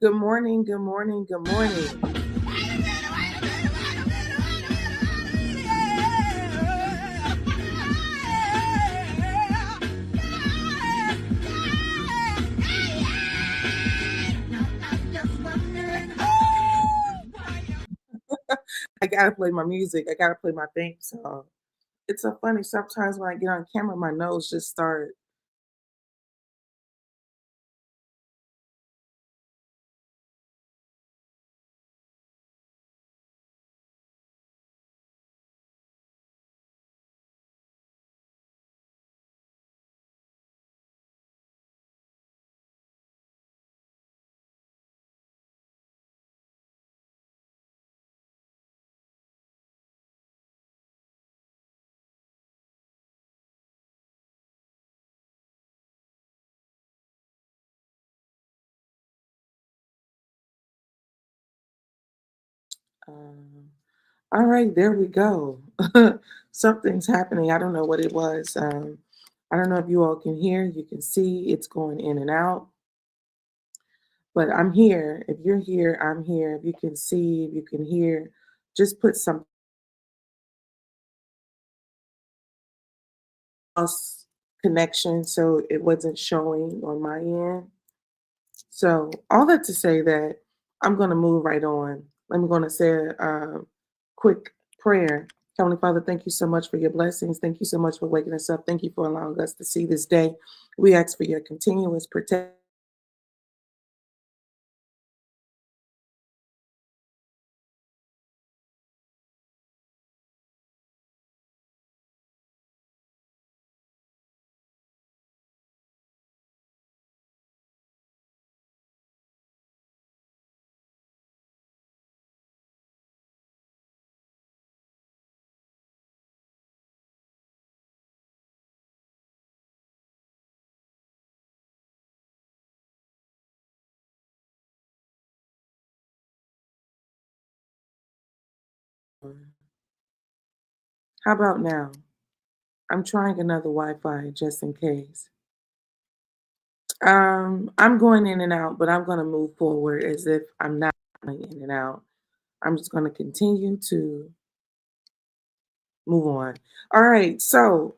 Good morning, good morning, good morning. I gotta play my music. I gotta play my theme song. It's so funny. Sometimes when I get on camera, my nose just start. Um, all right, there we go. Something's happening. I don't know what it was. I don't know if you all can hear. You can see it's going in and out, but I'm here. If you're here, I'm here. If you can see, if you can hear, just put some else connection so it wasn't showing on my end. So all that to say that I'm going to move right on. I'm going to say a quick prayer. Heavenly Father, thank you so much for your blessings. Thank you so much for waking us up. Thank you for allowing us to see this day. We ask for your continuous protection. How about now? I'm trying another Wi-Fi just in case. I'm going in and out, but I'm going to move forward as if I'm not going in and out. I'm just going to continue to move on. All right. So,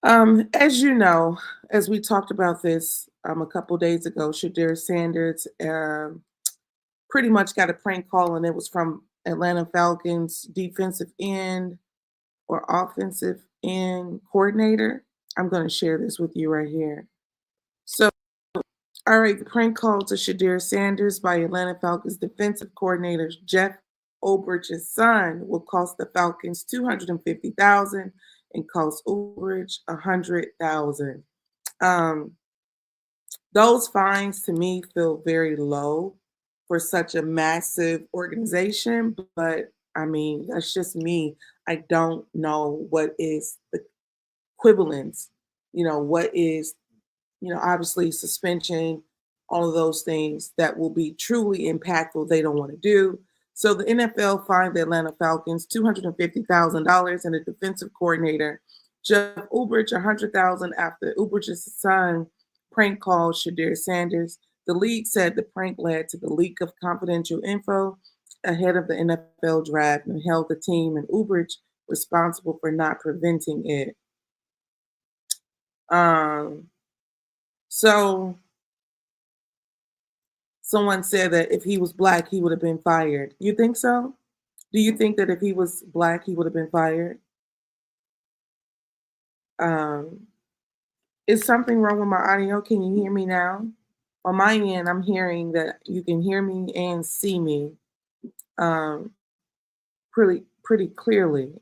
as you know, as we talked about this a couple days ago, Shedeur Sanders pretty much got a prank call, and it was from Atlanta Falcons defensive end or offensive end coordinator. I'm going to share this with you right here. So, all right, the prank call to Shedeur Sanders by Atlanta Falcons defensive coordinator Jeff Ulbrich's son will cost the Falcons $250,000 and cost Ulbrich $100,000. Um, those fines to me feel very low for such a massive organization, but I mean that's just me. I don't know what is the equivalence. What is obviously suspension, all of those things that will be truly impactful, they don't want to do. So the NFL fined the Atlanta Falcons $250,000 and a defensive coordinator, Jeff Ulbrich, $100,000 after Ulbrich's son prank called Shedeur Sanders. The league said the prank led to the leak of confidential info ahead of the NFL draft and held the team and Ulbrich responsible for not preventing it. Um, so someone said that if he was black, he would have been fired. You think so? Do you think that if he was black, he would have been fired? Um, is something wrong with my audio? Can you hear me now? On my end, I'm hearing that you can hear me and see me um, pretty clearly.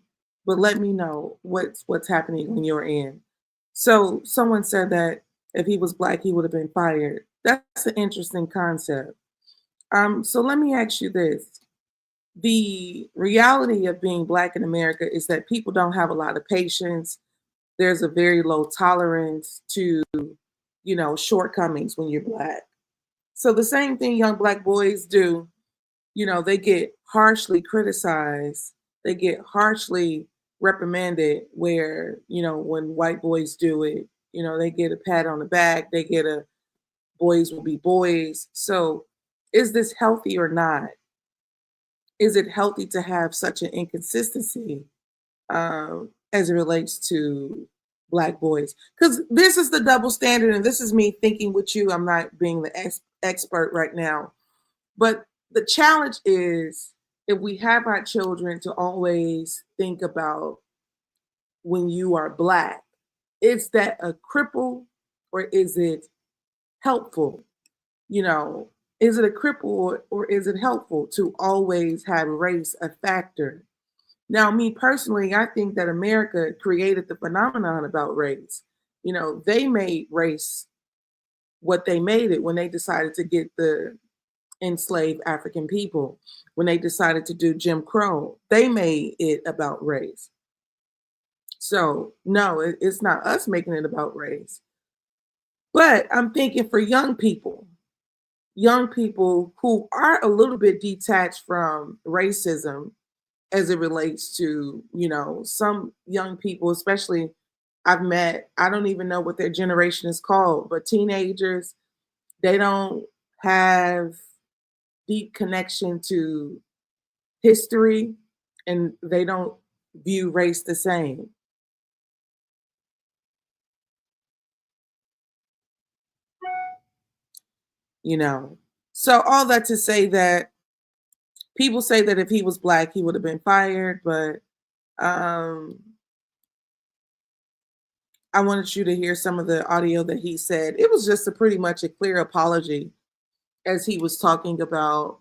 But let me know what's happening on your end. So someone said that if he was black, he would have been fired. That's an interesting concept. So let me ask you this. The reality of being black in America is that people don't have a lot of patience. There's a very low tolerance to, shortcomings when you're black. So the same thing young black boys do, they get harshly criticized, they get harshly reprimanded where, when white boys do it, they get a pat on the back, they get a boys will be boys. So Is this healthy or not? Is it healthy to have such an inconsistency as it relates to Black boys? Because this is the double standard, and this is me thinking with you. I'm not being the expert right now. But the challenge is if we have our children to always think about when you are Black, is that a cripple or is it helpful? You know, is it a cripple or is it helpful to always have race a factor? Now, me personally, I think that America created the phenomenon about race. You know, they made race what they made it when they decided to get the enslaved African people, when they decided to do Jim Crow. They made it about race. So, no, it's not us making it about race. But I'm thinking for young people who are a little bit detached from racism as it relates to, you know, some young people, especially I've met, I don't even know what their generation is called, but teenagers, they don't have deep connection to history and they don't view race the same, you know. So all that to say that people say that if he was Black, he would have been fired, but um I wanted you to hear some of the audio that he said. It was just a pretty much a clear apology as he was talking about,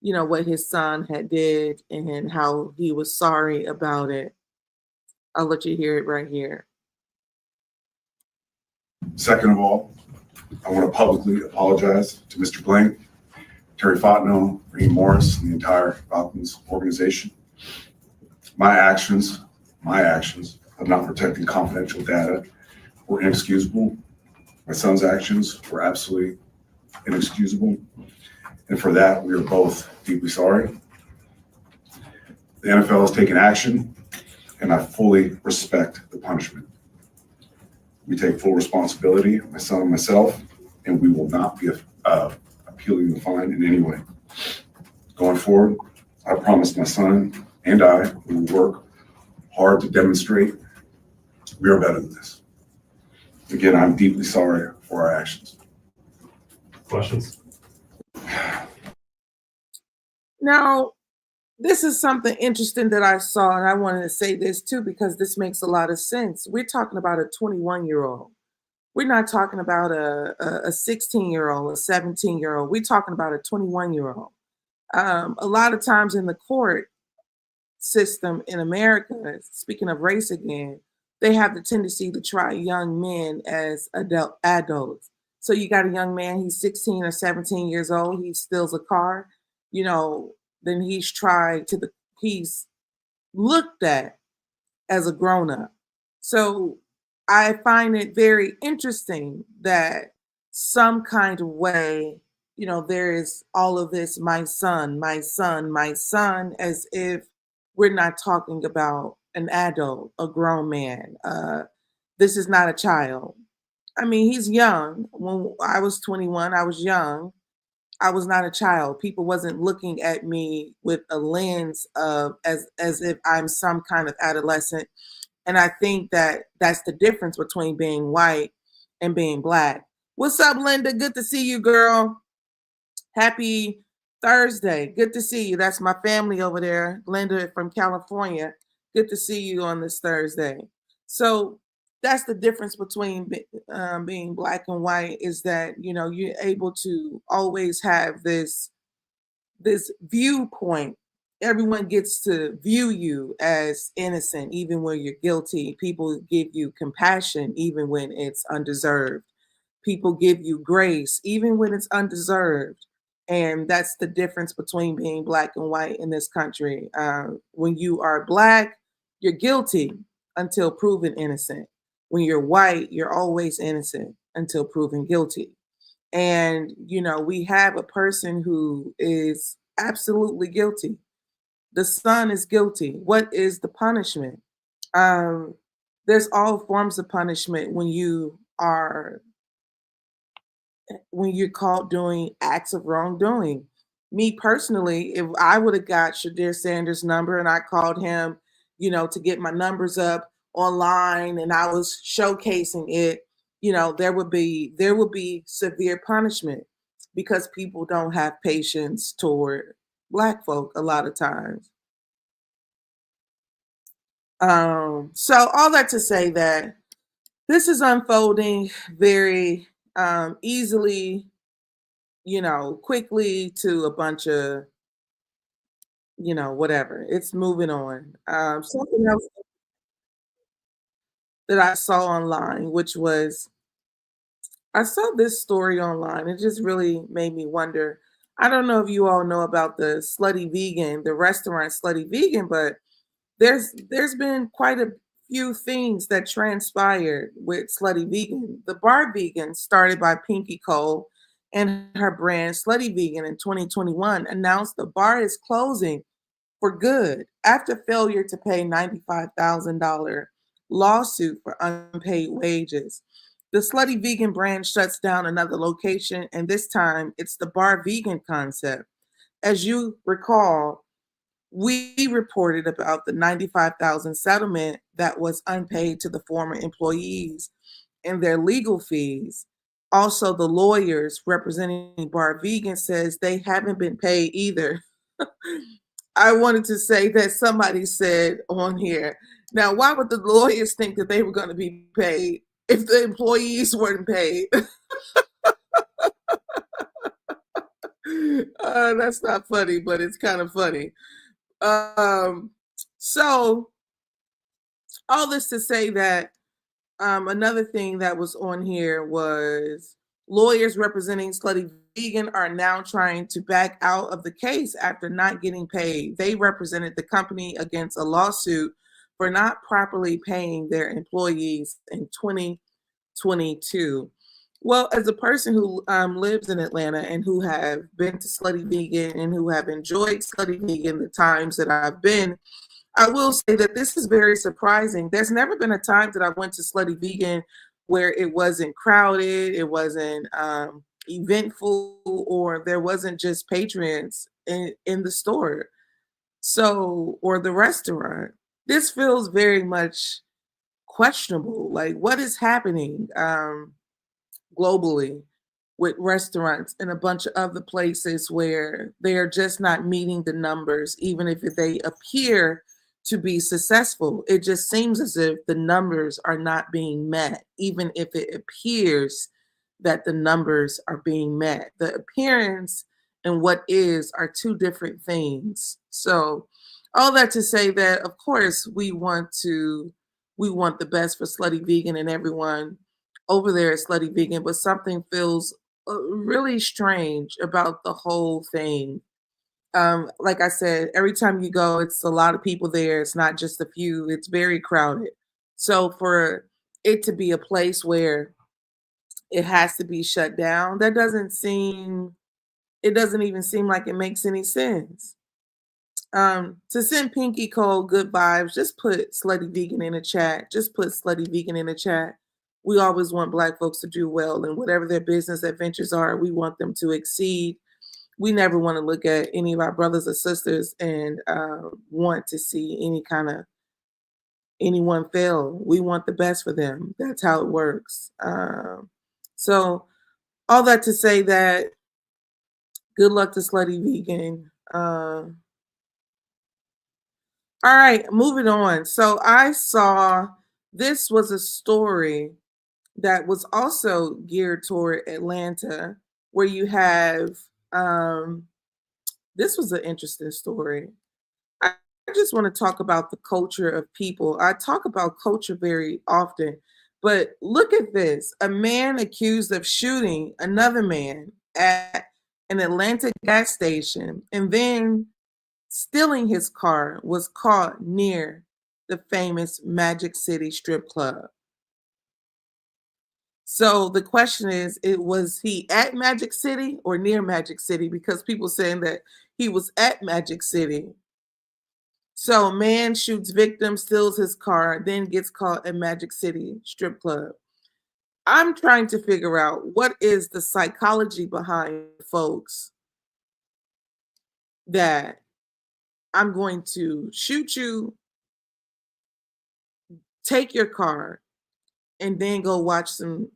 you know, what his son had did and how he was sorry about it. I'll let you hear it right here. Second of all, I want to publicly apologize to Mr. Blank, Terry Fontenot, Raheem Morris, and the entire Falcons organization. My actions of not protecting confidential data were inexcusable. My son's actions were absolutely inexcusable. And for that, we are both deeply sorry. The NFL has taken action, and I fully respect the punishment. We take full responsibility, my son and myself, and we will not be appealing the fine in any way. Going forward, I promise my son and I will work hard to demonstrate we are better than this. Again, I'm deeply sorry for our actions. Questions? Now, this is something interesting that I saw, and I wanted to say this too because this makes a lot of sense. We're talking about a 21-year-old. We're not talking about a 16-year-old, a 17-year-old. We're talking about a 21-year-old. A lot of times in the court system in America, speaking of race again, they have the tendency to try young men as adults. So you got a young man, he's 16 or 17 years old, he steals a car, you know, then he's looked at as a grown-up. So I find it very interesting that some kind of way, you know, there is all of this, my son, my son, my son, as if we're not talking about an adult, a grown man. This is not a child. I mean, he's young. When I was 21, I was young. I was not a child. People wasn't looking at me with a lens of as if I'm some kind of adolescent. And I think that that's the difference between being white and being Black. What's up, Linda? Good to see you, girl. Happy Thursday. Good to see you. That's my family over there, Linda from California. Good to see you on this Thursday. So that's the difference between being Black and white is that, you know, you're able to always have this viewpoint. Everyone gets to view you as innocent, even when you're guilty. People give you compassion, even when it's undeserved. People give you grace, even when it's undeserved. And that's the difference between being Black and white in this country. When you are Black, you're guilty until proven innocent. When you're white, you're always innocent until proven guilty. And, you know, we have a person who is absolutely guilty. The son is guilty. What is the punishment? Um, there's all forms of punishment when you are when you're caught doing acts of wrongdoing. Me personally, if I would have got Shedeur Sanders' number and I called him, to get my numbers up online and I was showcasing it, there would be severe punishment because people don't have patience toward Black folk a lot of times. So all that to say that this is unfolding very easily, quickly to a bunch of, whatever. It's moving on. Something else that I saw online, which was I saw this story online. It just really made me wonder. I don't know if you all know about the Slutty Vegan, the restaurant Slutty Vegan, but there's been quite a few things that transpired with Slutty Vegan. The bar vegan, started by Pinky Cole and her brand Slutty Vegan in 2021, announced the bar is closing for good after failure to pay $95,000 lawsuit for unpaid wages. The Slutty Vegan brand shuts down another location, and this time it's the bar vegan concept. As you recall, we reported about the 95,000 settlement that was unpaid to the former employees and their legal fees. Also, the lawyers representing Bar Vegan says they haven't been paid either. I wanted to say that somebody said on here, now why would the lawyers think that they were going to be paid if the employees weren't paid? That's not funny, but it's kind of funny. So all this to say that another thing that was on here was lawyers representing Slutty Vegan are now trying to back out of the case after not getting paid. They represented the company against a lawsuit for not properly paying their employees in 2022. Well, as a person who lives in Atlanta and who have been to Slutty Vegan and who have enjoyed Slutty Vegan the times that I've been, I will say that this is very surprising. There's never been a time that I went to Slutty Vegan where it wasn't crowded, it wasn't eventful, or there wasn't just patrons in the store. So, or the restaurant. This feels very much questionable. Like, what is happening globally with restaurants and a bunch of other places where they are just not meeting the numbers, even if they appear to be successful? It just seems as if the numbers are not being met, even if it appears that the numbers are being met. The appearance and what is are two different things. So all that to say that of course we want the best for Slutty Vegan and everyone over there at Slutty Vegan, but something feels really strange about the whole thing. Like I said, every time you go, it's a lot of people there. It's not just a few, it's very crowded. So for it to be a place where it has to be shut down, it doesn't even seem like it makes any sense. To send Pinky Cole good vibes, just put Slutty Vegan in the chat. Just put Slutty Vegan in the chat. We always want Black folks to do well, and whatever their business adventures are, we want them to exceed. We never want to look at any of our brothers or sisters and want to see anyone fail. We want the best for them. That's how it works. So all that to say that good luck to Slutty Vegan. All right, moving on. So I saw this was a story that was also geared toward Atlanta, where you have this was an interesting story. I just want to talk about the culture of people. I talk about culture very often, but look at this. A man accused of shooting another man at an Atlanta gas station and then stealing his car was caught near the famous Magic City strip club. So the question is, was he at Magic City or near Magic City? Because people saying that he was at Magic City. So man shoots victim, steals his car, then gets caught at Magic City strip club. I'm trying to figure out what is the psychology behind folks that I'm going to shoot you, take your car, and then go watch some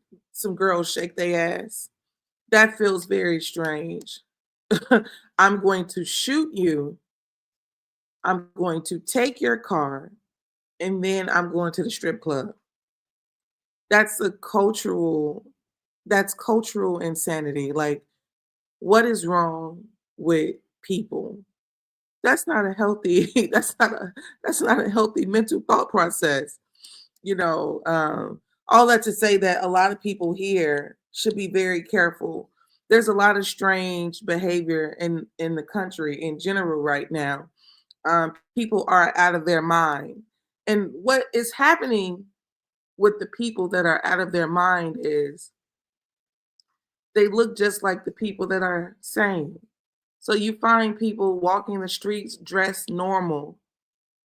girls shake their ass. That feels very strange. I'm going to shoot you. I'm going to take your car, and then I'm going to the strip club. That's a cultural that's cultural insanity. Like, what is wrong with people? That's not a healthy that's not a healthy mental thought process. You know, all that to say that a lot of people here should be very careful. There's a lot of strange behavior in the country in general right now. People are out of their mind, and what is happening with the people that are out of their mind is they look just like the people that are sane. So you find people walking the streets dressed normal,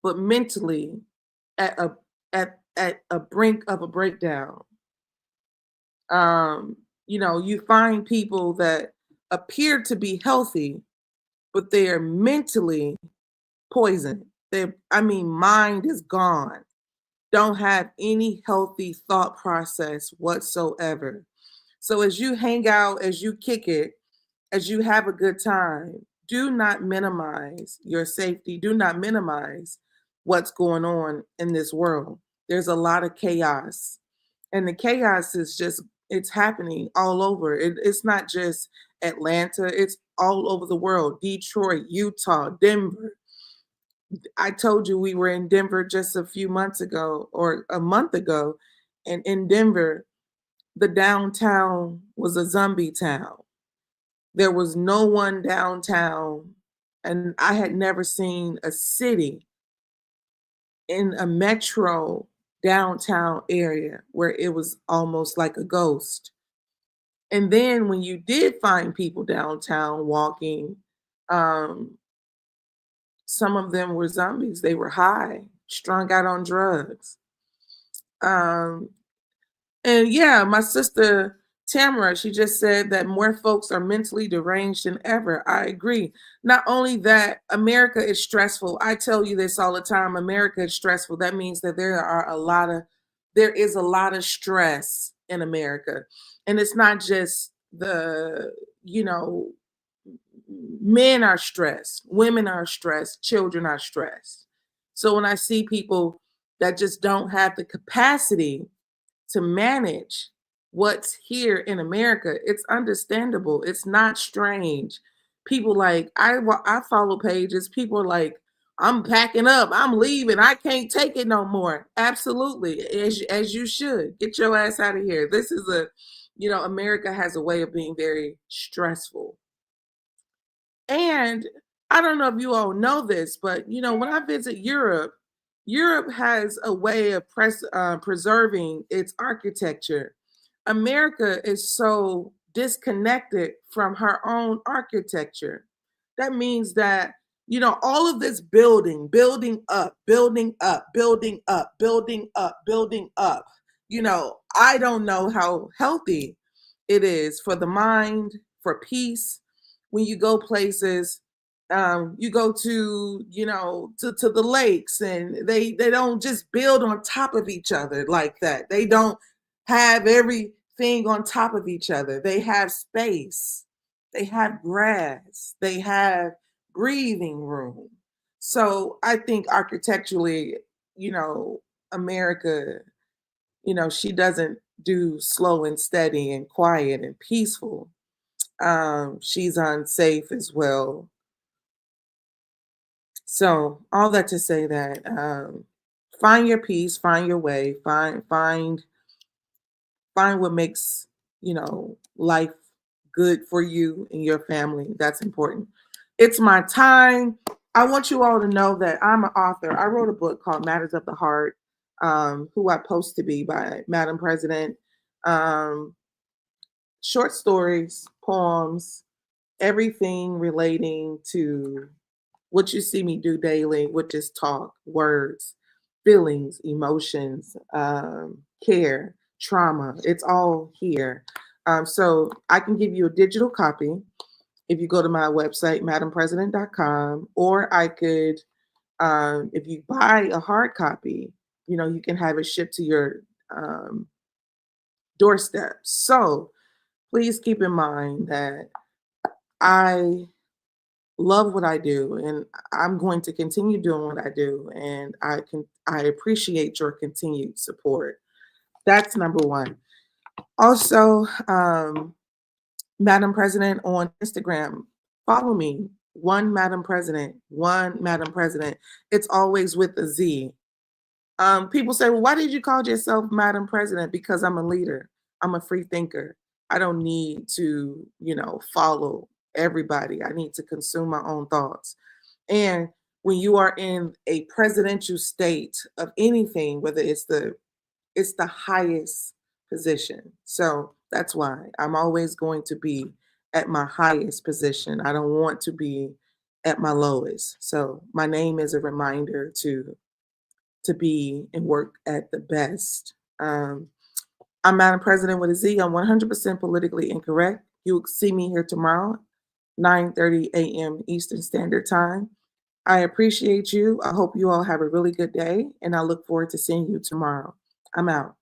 but mentally at a at a brink of a breakdown. You find people that appear to be healthy, but they are mentally poisoned. Mind is gone. Don't have any healthy thought process whatsoever. So as you hang out, as you kick it, as you have a good time, do not minimize your safety. Do not minimize what's going on in this world. There's a lot of chaos, and the chaos is just, it's happening all over. It's not just Atlanta, it's all over the world. Detroit, Utah, Denver. I told you we were in Denver just a few months ago or a month ago, and in Denver, the downtown was a zombie town. There was no one downtown, and I had never seen a city in a metro downtown area where it was almost like a ghost. And then when you did find people downtown walking, um, some of them were zombies. They were high, strung out on drugs. Um, And yeah, my sister Tamara, she just said that more folks are mentally deranged than ever. I agree. Not only that, America is stressful. I tell you this all the time. America is stressful. That means that there is a lot of stress in America. And it's not just you know, men are stressed, women are stressed, children are stressed. So when I see people that just don't have the capacity to manage what's here in America, it's understandable. It's not strange. People like I follow pages. People are like, I'm packing up. I'm leaving. I can't take it no more. Absolutely, as you should get your ass out of here. This is America has a way of being very stressful. And I don't know if you all know this, but when I visit Europe, Europe has a way of preserving its architecture. America is so disconnected from her own architecture. That means that, all of this building up, building up, building up, building up, building up. I don't know how healthy it is for the mind, for peace. When you go places, you go to the lakes, and they don't just build on top of each other like that. They don't have everything on top of each other. They have space, they have grass, they have breathing room. So I think architecturally, America, she doesn't do slow and steady and quiet and peaceful. She's unsafe as well. So all that to say that, find your peace, find your way, find what makes life good for you and your family. That's important. It's my time. I want you all to know that I'm an author. I wrote a book called Matters of the Heart, Who I Post to Be by Madam President. Um, Short stories, poems, everything relating to what you see me do daily, which is talk, words, feelings, emotions, care, trauma. It's all here. So I can give you a digital copy if you go to my website, madampresident.com, or I could, if you buy a hard copy, you can have it shipped to your doorstep. So please keep in mind that I love what I do, and I'm going to continue doing what I do, and I appreciate your continued support. That's number one. Also, Madam President on Instagram, follow me. One Madam President, one Madam President. It's always with a Z. People say, well, why did you call yourself Madam President? Because I'm a leader. I'm a free thinker. I don't need to, follow everybody. I need to consume my own thoughts. And when you are in a presidential state of anything, whether it's the highest position. So that's why I'm always going to be at my highest position. I don't want to be at my lowest. So my name is a reminder to be and work at the best. I'm Madam President with a Z. I'm 100% politically incorrect. You'll see me here tomorrow, 9:30 a.m. Eastern Standard Time. I appreciate you. I hope you all have a really good day, and I look forward to seeing you tomorrow. I'm out.